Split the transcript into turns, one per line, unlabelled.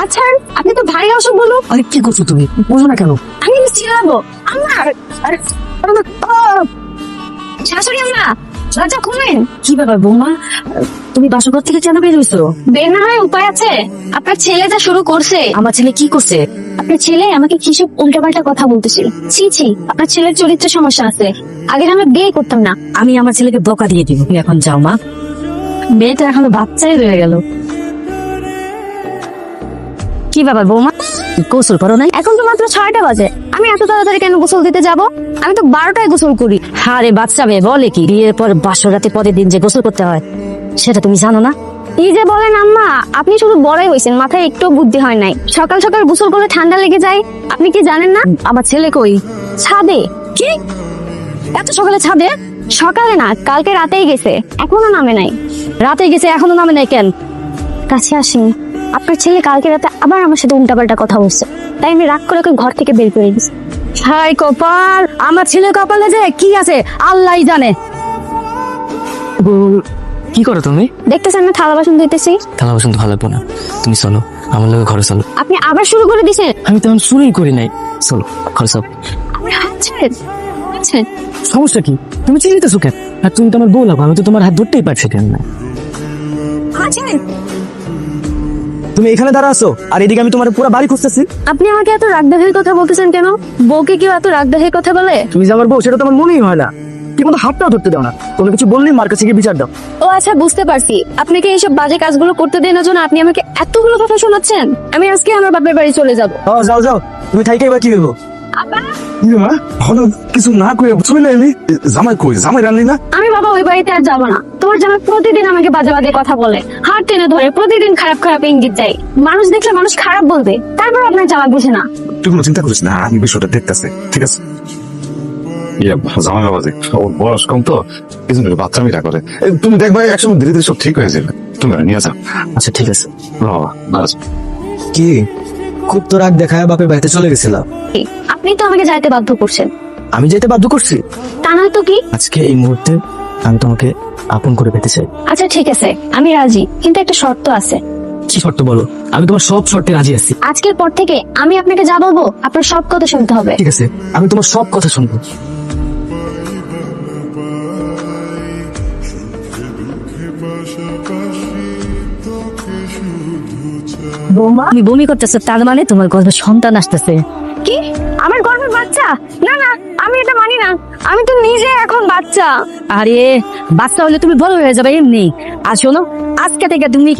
আচ্ছা আপনি তো ভারী অসুখ বলো।
আরে কি করছো তুমি, বুঝো না কেন?
আমি চিল্লাবো আমার আরে শাশুড়ি আম্মা দরজা খুলেন।
কি ব্যাপার বৌমা, তুমি বাসঘর থেকে কেন বের হইছো?
বের না হয় উপায় আছে? আপনার ছেলে যা শুরু করছে।
আমার ছেলে কি করছে?
আপনার ছেলে আমাকে কিসব উল্টাপাল্টা কথা বলতেছিল। ছি ছি, আপনার ছেলের চরিত্রে সমস্যা আছে। আগে আমরা বিয়ে করতাম না।
আমি আমার ছেলেকে বকা দিয়ে দিব। তুমি এখন যাও মা।
মেয়েটা এখনো বাচ্চাই রয়ে গেল।
কি ব্যাপার বৌমা, গোসল করো নাই?
এখন তো মাত্র 6টা বাজে, আমি এত তাড়াতাড়ি কেন গোসল দিতে যাব? আমি তো 12টায় গোসল করি।
আরে বাচ্চা মেয়ে বলে কি, বিয়ের পর বাসর রাতে পরের দিন যে গোসল করতে হয় সেটা তুমি জানো না?
কি যে বলেন আম্মা, আপনি শুধু বড়ই হয়েছেন, মাথায় একটু বুদ্ধি হয় নাই। সকাল সকাল গোসল করলে ঠান্ডা লেগে যায়, আপনি কি জানেন না?
আমার ছেলে কই?
ছাদে।
কি এত সকালে ছাদে?
সকালে না, কালকে রাতেই গেছে, এখনো নামে নাই।
রাতে গেছে এখনো নামে নাই কেন?
কাছে আসেন, আপনার ছেলে কালকে রাতে আবার আমার সাথে উল্টাপাল্টা কথা বলছে, তাই আমি রাগ করে ওকে ঘর থেকে বের করে দিচ্ছি।
হাই কপাল, আমার ছেলে কপালে যে কি আছে আল্লাহই জানে।
কি করো তুমি?
দেখতেছেন না থালা বাসন ধুইতেছি।
থালা বাসন তো ভালো লাগবো না, তুমি চলো আমার লোক ঘরে চলো।
আপনি আবার শুরু করে দিছেন।
আমি তেমন শুরুই করি নাই, চলো ঘরে চলো।
আমার হাত ছেড়ে আচ্ছা,
সমস্যা কি? তুমি চিনিতেছো কেন? আর তুমি তো আমার বউ লাগো, আমি তো তোমার হাত ধরতেই পারছি কেন না।
আচ্ছা
তুমি এখানে দাঁড়া আছো আর এদিকে আমি তোমার পুরো বাড়ি খুঁজতেছি।
আপনি আমাকে এত রাগদাহের কথা বলতেছেন কেন? বউকে কেউ এত রাগদাহের কথা বলে?
তুমি যে আমার বউ সেটা তো আমার মনেই হয় না। ঠিক মতো হাতটাও ধরতে দাও না, কোনো কিছু বললেই মার কাছে গিয়ে বিচার দাও।
ও আচ্ছা, বুঝতে পারছি। আপনাকে এইসব বাজে কাজগুলো করতে দেওয়ার জন্য আপনি আমাকে এতগুলো কথা শোনাচ্ছেন। আমি আজকে আমার বাপের বাড়ি চলে যাব।
যাও যাও, তুমি থাইকে এবার কি হইবো?
আব্বা,
হঠাৎ কিছু না করে চলে এলি, জামাই কই? জামাই রান্নি না?
আমি বাবা ওই বাড়িতে আর যাবো না। তোমার জামাই প্রতিদিন আমাকে বাজে বাজে কথা বলে, হাত টেনে ধরে, প্রতিদিন খারাপ খারাপ ইঙ্গিত দেয়। মানুষ দেখলে মানুষ খারাপ বলবে, তারপর আপনার জামাই বুঝে না।
তুই কোনো চিন্তা করিস না, আমি বিষয়টা দেখতেছি, ঠিক আছে? জামাই বাবাজি ওর বয়স কম তো, এই জন্য বাচ্চা মেয়েরা করে। তুমি দেখবা একসময় ধীরে ধীরে সব ঠিক হয়ে যাবে। তুমি নিয়ে যাও।
আচ্ছা ঠিক আছে।
বাবা আচ্ছা।
কি খুব তো রাগ দেখায় বাপের বাড়িতে চলে গেছিলাম?
আপনি তো আমাকে যাইতে বাধ্য করছেন।
আমি যেতে বাধ্য করছি?
তা নয় তো কি।
আজকে এই মুহূর্তে আমি তোমাকে আপন করে পেতে চাই।
আচ্ছা ঠিক আছে, আমি রাজি, কিন্তু একটা শর্ত আছে।
কি শর্ত বলো? আমি তোমার সব শর্তে রাজি আছি।
আজকের পর থেকে আমি আপনাকে যা বলবো আপনার সব কথা শুনতে হবে।
ঠিক আছে, আমি তোমার সব কথা শুনবো।
বৌমা আমি বমি করতেছে, তার মানে তোমার গর্ভে সন্তান আসতেছে?
কি? আমার গর্ভের বাচ্চা? না না, আমি এটা মানি না। আমি তো নিজে এখন বাচ্চা।
আরে বাচ্চা হলে তুমি বড় হয়ে যাবে এমনি। আর শোনো, আজকে থেকে তুমি